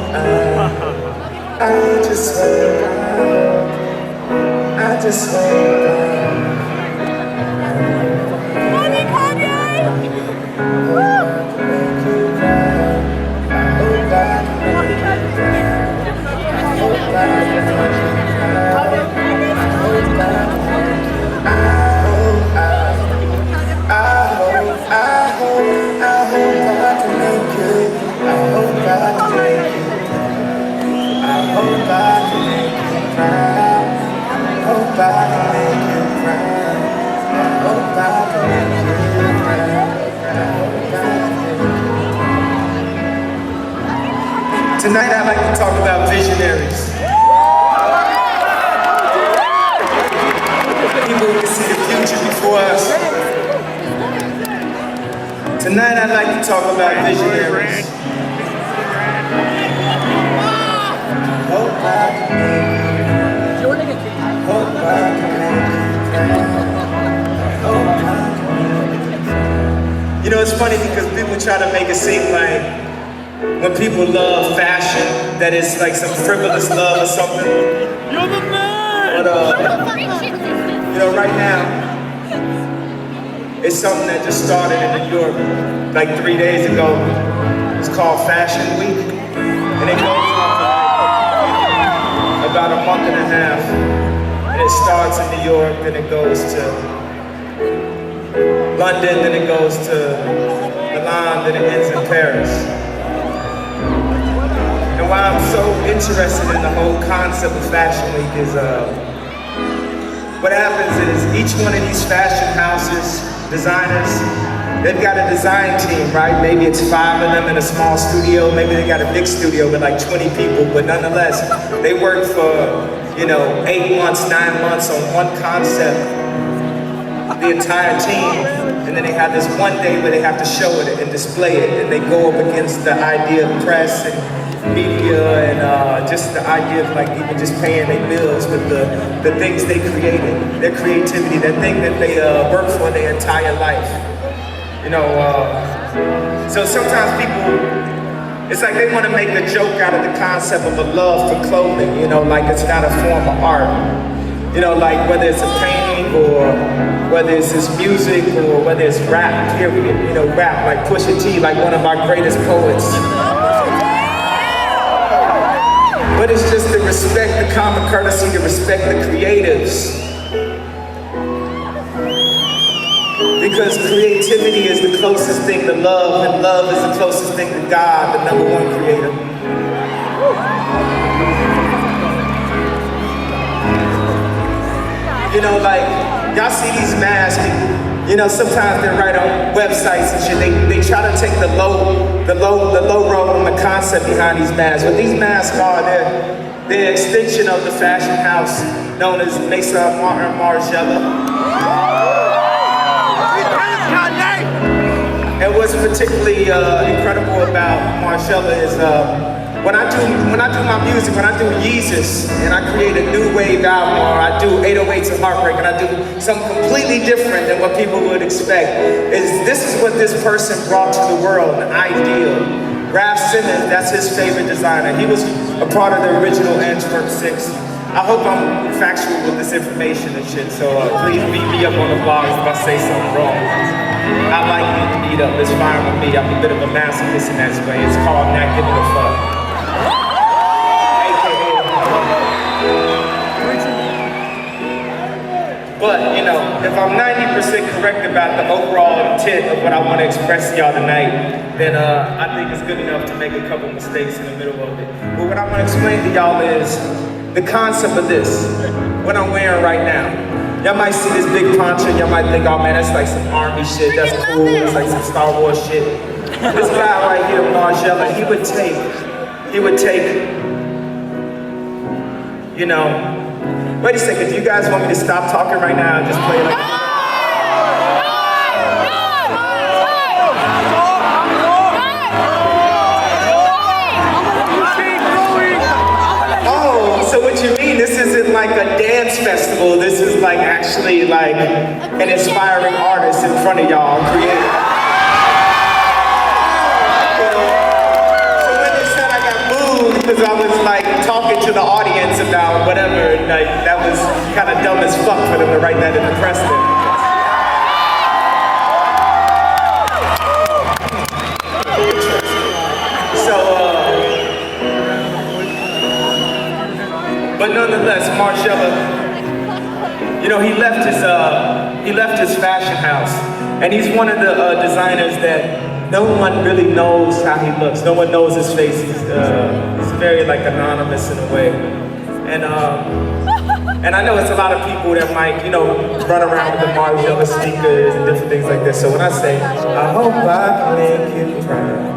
I just hope I just hope Tonight I'd like to talk about visionaries. People who can see the future before us. Tonight I'd like to talk about visionaries. Hope I can make it. Hope I can make it. Hope I can make it. You know, it's funny because people try to make it seem like when people love fashion, that it's like some frivolous love or something. You're the man! But, you know, right now, it's something that just started in New York like 3 days ago. It's called Fashion Week. And it goes on for like about a month and a half. And it starts in New York, then it goes to London, then it goes to Milan, then it ends in Paris. And why I'm so interested in the whole concept of Fashion Week is what happens is each one of these fashion houses, designers, they've got a design team, right? Maybe it's 5 of them in a small studio, maybe they got a big studio with like 20 people, but nonetheless, they work for, 8 months, 9 months on one concept, the entire team, and then they have this one day where they have to show it and display it, and they go up against the idea of press and media and just the idea of like even just paying their bills with the things they created, their creativity, that thing that they work for their entire life. So sometimes people, it's like they want to make a joke out of the concept of a love for clothing, like it's not a form of art. Like whether it's a painting or whether it's this music or whether it's rap, period. Rap, like Pusha T, like one of our greatest poets. But it's just to respect the common courtesy, to respect the creatives. Because creativity is the closest thing to love, and love is the closest thing to God, the #1 creator. Like, y'all see these masks, people, sometimes they're right on websites and shit. They try to take the low road on the concept behind these masks. What these masks are, they're an extension of the fashion house known as Mesa Margiela. And what's particularly incredible about Margiela is when I do my music, when I do Yeezus, and I create a new wave album, or I do 808s and Heartbreak, and I do something completely different than what people would expect, this is what this person brought to the world, an ideal. Raf Simons, that's his favorite designer. He was a part of the original Antwerp 6. I hope I'm factual with this information and shit, so please beat me up on the blogs if I say something wrong. I like being beat up, it's fine with me. I'm a bit of a masochist in that way. It's called not giving a fuck. But, if I'm 90% correct about the overall intent of what I want to express to y'all tonight, then I think it's good enough to make a couple mistakes in the middle of it. But what I want to explain to y'all is the concept of this, what I'm wearing right now. Y'all might see this big poncho, y'all might think, oh man, that's like some army shit, that's cool, it's like some Star Wars shit. This guy right here, Margiela, he would take, wait a second, do you guys want me to stop talking right now and just play like Oh, so what you mean, this isn't like a dance festival, this is like actually like an inspiring artist in front of y'all, creative. So when they said I got moved, because I was like talking to the audience about whatever, and like that was kind of dumb as fuck for them to write that in the press. But nonetheless, Marcella, you know, he left his fashion house, and he's one of the designers that no one really knows how he looks. No one knows his face. He's very like anonymous in a way, and I know it's a lot of people that might, you know, run around with the Marcella sneakers and different things like this. So when I say, I hope I can make you proud.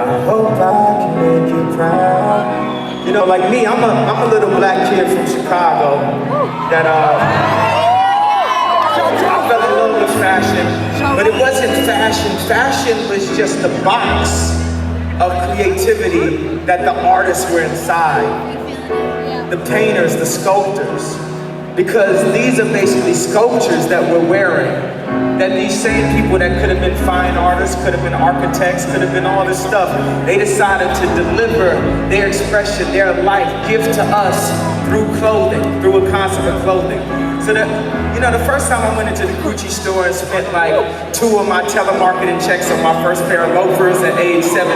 I hope I can make you proud. You know, like me, I'm a little black kid from Chicago that I fell in love with fashion, but it wasn't fashion. Fashion was just the box of creativity that the artists were inside, the painters, the sculptors, because these are basically sculptures that we're wearing. That these same people that could have been fine artists, could have been architects, could have been all this stuff, they decided to deliver their expression, their life, give to us through clothing, through a concept of clothing. So that, you know, the first time I went into the Gucci store and spent like 2 of my telemarketing checks on my first pair of loafers at age 17,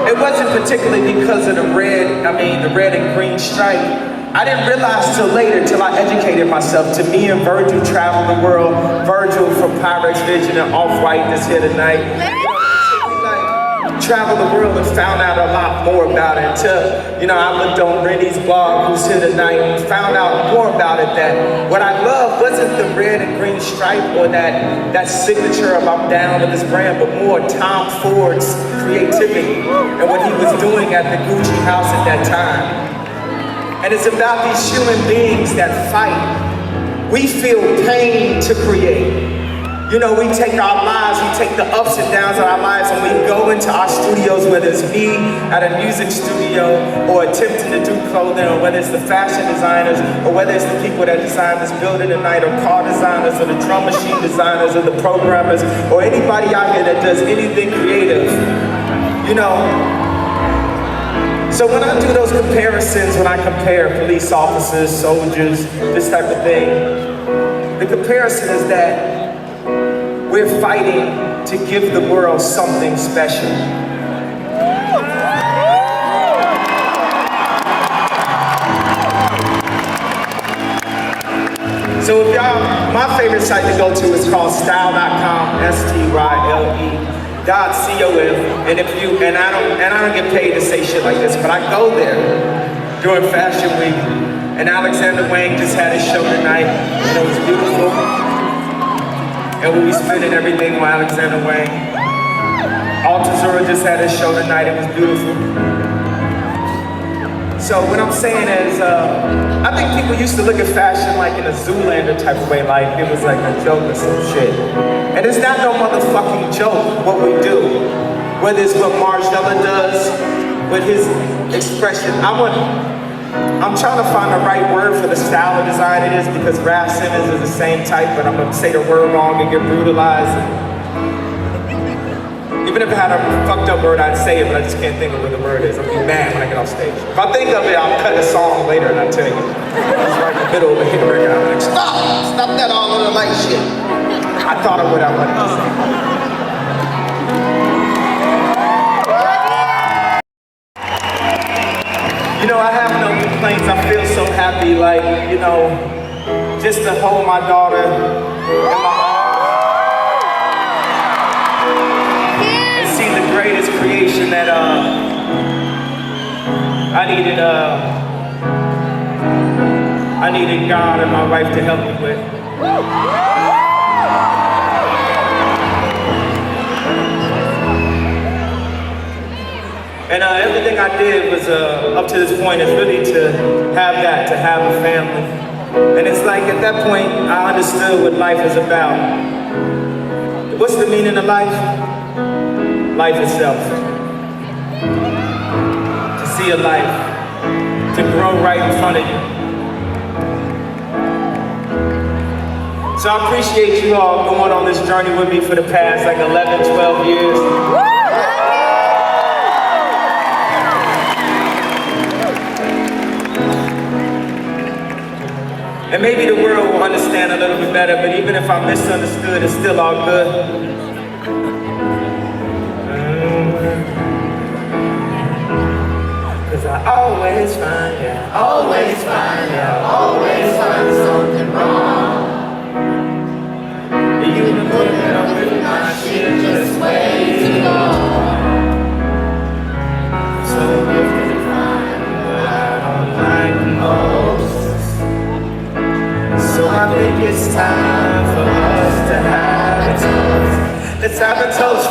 it wasn't particularly because of the red and green stripe. I didn't realize till later, till I educated myself. To me and Virgil traveled the world. Virgil from Pyrex Vision and Off-White that's here tonight. Traveled the world and found out a lot more about it. Until, you know, I looked on Rennie's blog, who's here tonight, and found out more about it. That what I loved wasn't the red and green stripe or that signature of I'm down with this brand, but more Tom Ford's creativity and what he was doing at the Gucci house at that time. And it's about these human beings that fight. We feel pain to create. You know, we take our lives, we take the ups and downs of our lives, and we go into our studios, whether it's me at a music studio or attempting to do clothing, or whether it's the fashion designers, or whether it's the people that design this building tonight, or car designers, or the drum machine designers, or the programmers, or anybody out here that does anything creative. You know, so when I do those comparisons, when I compare police officers, soldiers, this type of thing, the comparison is that we're fighting to give the world something special. So if y'all, my favorite site to go to is called style.com, STYLE.com, and if you, and I don't get paid to say shit like this, but I go there during Fashion Week, and Alexander Wang just had his show tonight, and it was beautiful. And we'll be spinning everything with Alexander Wang. Altazura just had his show tonight, it was beautiful. So what I'm saying is, I think people used to look at fashion like in a Zoolander type of way, like it was like a joke or some shit. And it's not no motherfucking joke what we do. Whether it's what Marcella does, with his expression. I'm trying to find the right word for the style of design it is, because Rap Simmons is the same type, but I'm gonna say the word wrong and get brutalized. Even if I had a fucked up word, I'd say it, but I just can't think of what the word is. I'm gonna be mad when I get off stage. If I think of it, I'll cut a song later and I'll tell you. It's right in the middle of a hit record. I'm like, stop that all of the light shit. I thought of what I wanted to say. You know, I have no complaints. I feel so happy, like, you know, just to hold my daughter in my arms and see the greatest creation that I needed God and my wife to help me with. And everything I did was, up to this point, is really to have a family. And it's like, at that point, I understood what life is about. What's the meaning of life? Life itself. To see a life, to grow right in front of you. So I appreciate you all going on this journey with me for the past, like, 11, 12 years. And maybe the world will understand a little bit better, but even if I'm misunderstood, it's still all good. Cause I always find something wrong. You can put it up with my shit, just way to go. So good to find what I don't like most. So I think it's time for us to have a toast. Let's have a toast